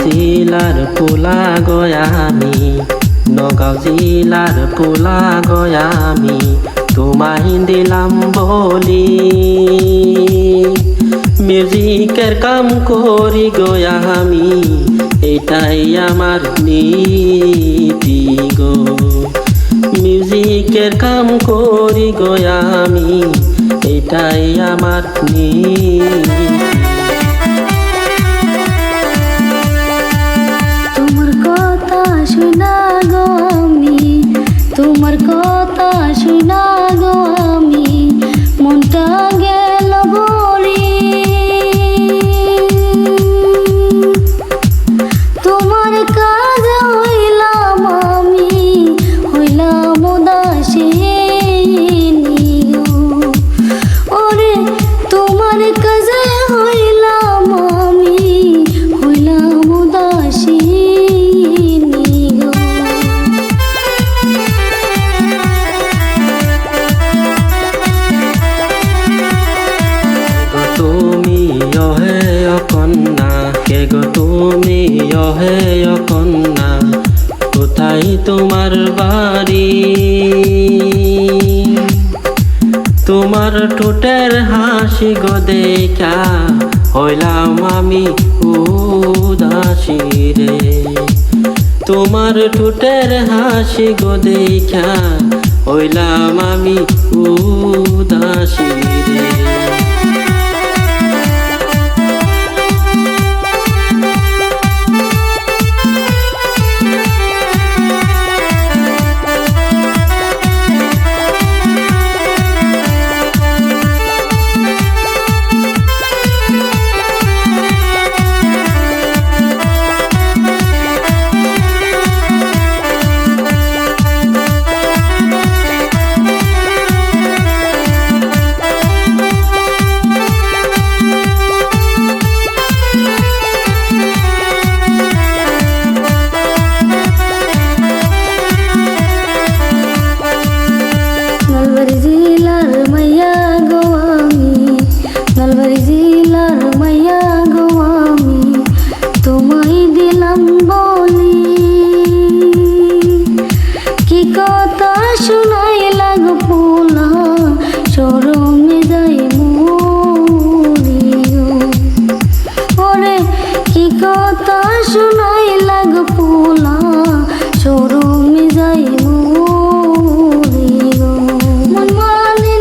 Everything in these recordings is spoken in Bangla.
জিলার পোলা গয়ামি, নগাঁও জিলার পোলা গয়ামি, তোমায় দিলাম বলি মিউজিকের কাম করি গয়ামি, এটাই আমার নীতি গো। মিউজিকের কাম করি গয়ামি, এটাই আমার নীতি। শুনা গো আমি, তোমার কথা শুনা গো আমি, মনটা গেল বলি। তোমার কাজ হইলাম আমি, হইলাম উদাসিনী ওরে, তোমার কাজে হইলাম আমি, হইলাম উদাসিনী। তুমি অহে কন্যা, কোথায় তোমার বাড়ি? তোমার ঠোঁটের হাসি গো দেখা হইলাম আমি উদাসী রে। তোমার ঠোঁটের হাসি গো দেখা হইলাম আমি উদাসী রে। নলবাড়ি জেলার মাইয়া গো আমি, তোমায় দিলাম বলি কি কথা শুনাই লাগ পোলা, শরমে যাই মরি ওরে, কি কথা শুনাই লাগ পোলা, শরমে যাই মরি মন মানে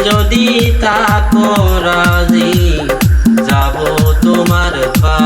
যদি তাকো রাজি যাব তোমার পা